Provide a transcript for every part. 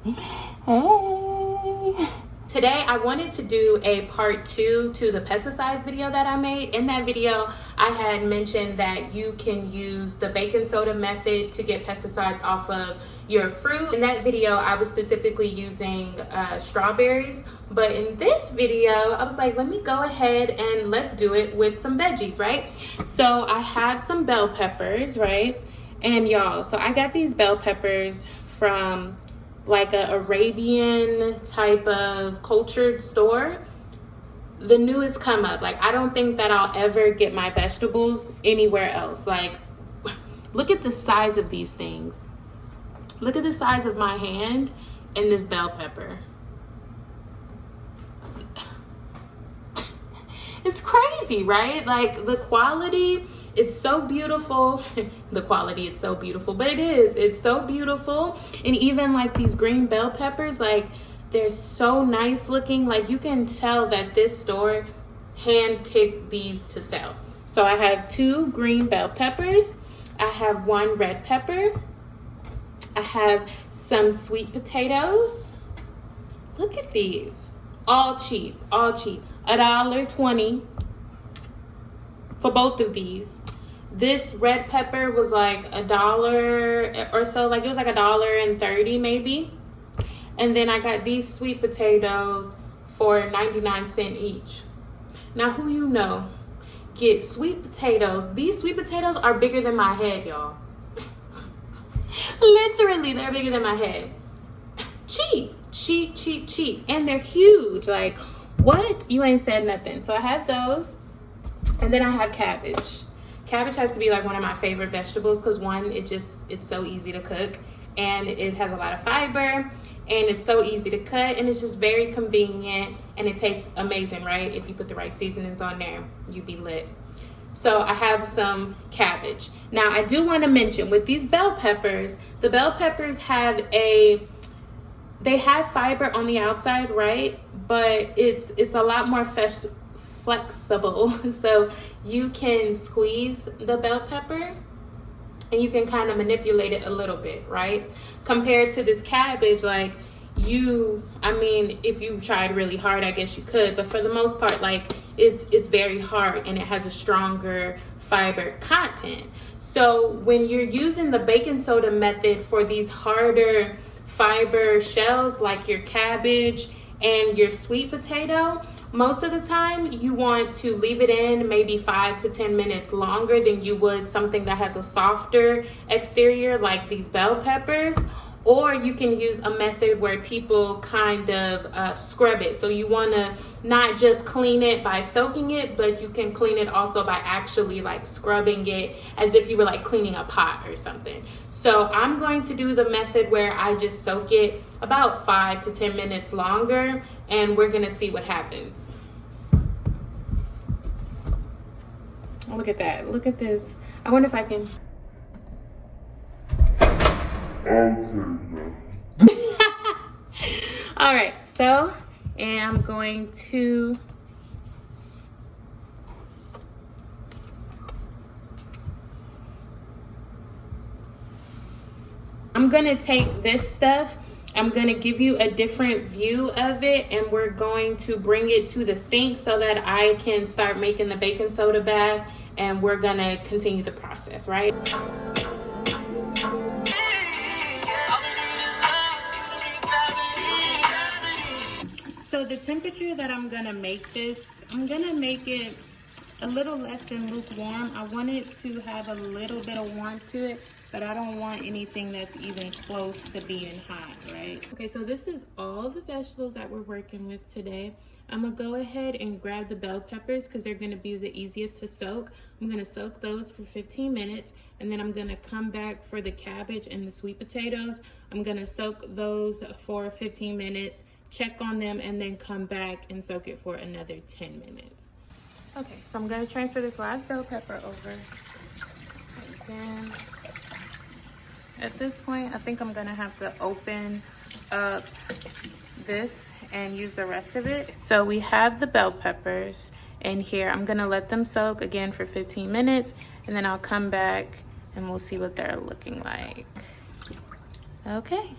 Hey. Today I wanted to do a part 2 to the pesticides video that I made. In that video, I had mentioned that you can use the baking soda method to get pesticides off of your fruit. In that video, I was specifically using strawberries, but in this video, I was like, let me go ahead and let's do it with some veggies, right? So I have some bell peppers, right? And y'all, so I got these bell peppers from like a Arabian type of cultured store. The newest come up. Like, I don't think that I'll ever get my vegetables anywhere else. Like, look at the size of these things. Look at the size of my hand and this bell pepper. It's crazy, right? Like, the quality, it's so beautiful. The quality, it's so beautiful, but it's so beautiful. And even like these green bell peppers, like they're so nice looking. Like, you can tell that this store handpicked these to sell. So I have 2 green bell peppers. I have 1 red pepper. I have some sweet potatoes. Look at these, all cheap, all cheap. $1.20 for both of these. This red pepper was like $1 or so, like it was like $1.30 maybe. And then I got these sweet potatoes for 99 cents each. Now, who you know get sweet potatoes? These sweet potatoes are bigger than my head, y'all. Literally, they're bigger than my head. Cheap, cheap, cheap, cheap. And they're huge. Like, what? You ain't said nothing. So I have those. And then I have cabbage. Cabbage has to be like one of my favorite vegetables because one, it's so easy to cook and it has a lot of fiber and it's so easy to cut and it's just very convenient and it tastes amazing, right? If you put the right seasonings on there, you'd be lit. So I have some cabbage. Now, I do want to mention with these bell peppers, the bell peppers have they have fiber on the outside, right? But it's a lot more flexible. So you can squeeze the bell pepper and you can kind of manipulate it a little bit, right? Compared to this cabbage, like I mean, if you tried really hard, I guess you could, but for the most part, like it's very hard and it has a stronger fiber content. So when you're using the baking soda method for these harder fiber shells like your cabbage and your sweet potato, most of the time you want to leave it in maybe 5 to 10 minutes longer than you would something that has a softer exterior like these bell peppers. Or you can use a method where people kind of scrub it. So you want to not just clean it by soaking it, but you can clean it also by actually like scrubbing it as if you were like cleaning a pot or something. So I'm going to do the method where I just soak it about 5 to 10 minutes longer, and we're going to see what happens. Look at that. Look at this. I wonder if I can... All right, so I'm going to take this stuff, I'm gonna give you a different view of it, and we're going to bring it to the sink so that I can start making the baking soda bath, and we're gonna continue the process, right? So the temperature that I'm gonna make this, I'm gonna make it a little less than lukewarm. I want it to have a little bit of warmth to it, but I don't want anything that's even close to being hot, right? Okay, so this is all the vegetables that we're working with today. I'm gonna go ahead and grab the bell peppers because they're gonna be the easiest to soak. I'm gonna soak those for 15 minutes, and then I'm gonna come back for the cabbage and the sweet potatoes. I'm gonna soak those for 15 minutes, check on them, and then come back and soak it for another 10 minutes. Okay, so I'm gonna transfer this last bell pepper over. And then at this point, I think I'm gonna have to open up this and use the rest of it. So we have the bell peppers in here. I'm gonna let them soak again for 15 minutes, and then I'll come back and we'll see what they're looking like. Okay.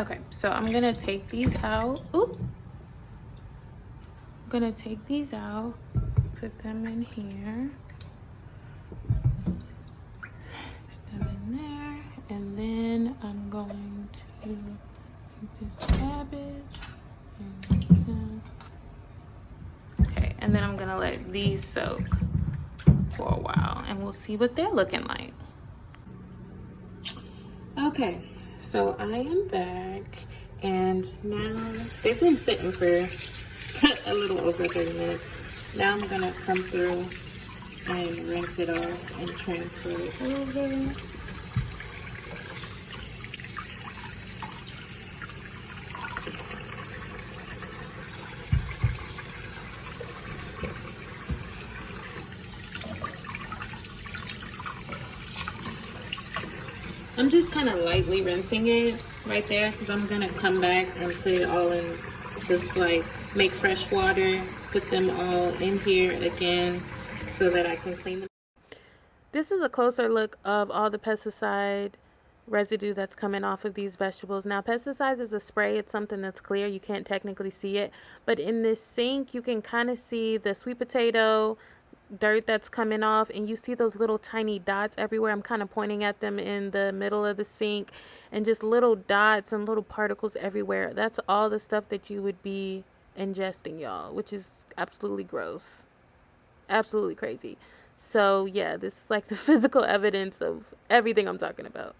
Okay, so I'm gonna take these out. Ooh. I'm gonna take these out, put them in here. Put them in there. And then I'm going to take this cabbage and okay, and then I'm gonna let these soak for a while and we'll see what they're looking like. Okay, so I am back and now they've been sitting for a little over 30 minutes. Now I'm gonna come through and rinse it off and transfer it over. I'm just kind of lightly rinsing it right there because I'm gonna come back and put it all in, just like make fresh water, put them all in here again so that I can clean them. This is a closer look of all the pesticide residue that's coming off of these vegetables. Now, pesticides is a spray. It's something that's clear. You can't technically see it, but in this sink you can kind of see the sweet potato dirt that's coming off, and you see those little tiny dots everywhere. I'm kind of pointing at them in the middle of the sink, and just little dots and little particles everywhere. That's all the stuff that you would be ingesting, y'all, which is absolutely gross, absolutely crazy. So yeah, this is like the physical evidence of everything I'm talking about.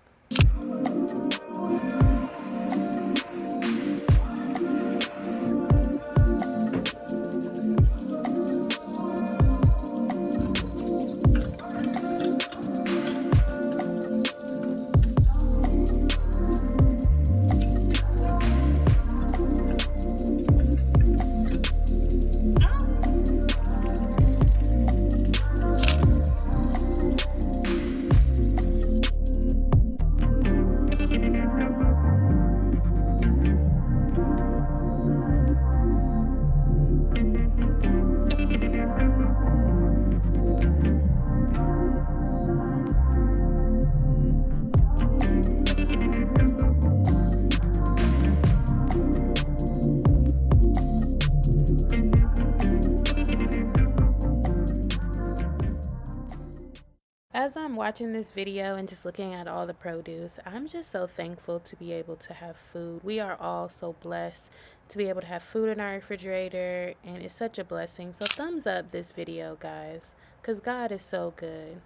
As I'm watching this video and just looking at all the produce, I'm just so thankful to be able to have food. We are all so blessed to be able to have food in our refrigerator, and it's such a blessing. So thumbs up this video, guys, because God is so good.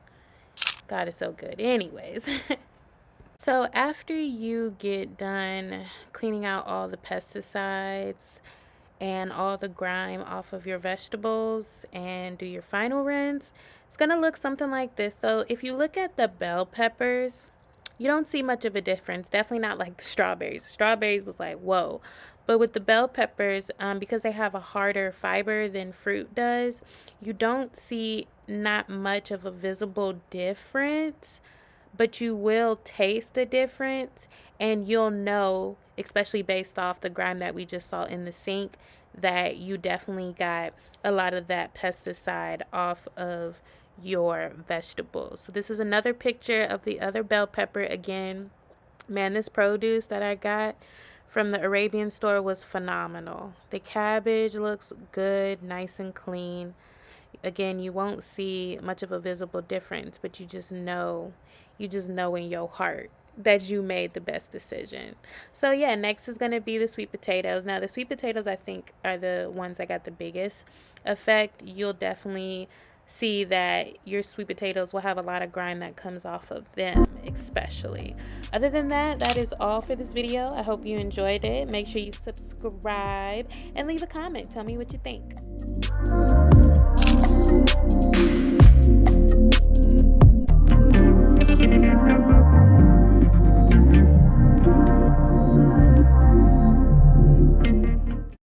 God is so good. Anyways, so after you get done cleaning out all the pesticides and all the grime off of your vegetables and do your final rinse, it's gonna look something like this. So if you look at the bell peppers, you don't see much of a difference. Definitely not like the strawberries. Strawberries was like, whoa. But with the bell peppers, because they have a harder fiber than fruit does, you don't see not much of a visible difference, but you will taste a difference, and you'll know, especially based off the grime that we just saw in the sink, that you definitely got a lot of that pesticide off of your vegetables. So this is another picture of the other bell pepper. Again, man, this produce that I got from the Arabian store was phenomenal. The cabbage looks good, nice and clean. Again, you won't see much of a visible difference, but you just know in your heart that you made the best decision. So yeah, next is going to be the sweet potatoes. Now the sweet potatoes, I think, are the ones that got the biggest effect. You'll definitely see that your sweet potatoes will have a lot of grime that comes off of them, especially. Other than that, that is all for this video. I hope you enjoyed it. Make sure you subscribe and leave a comment. Tell me what you think.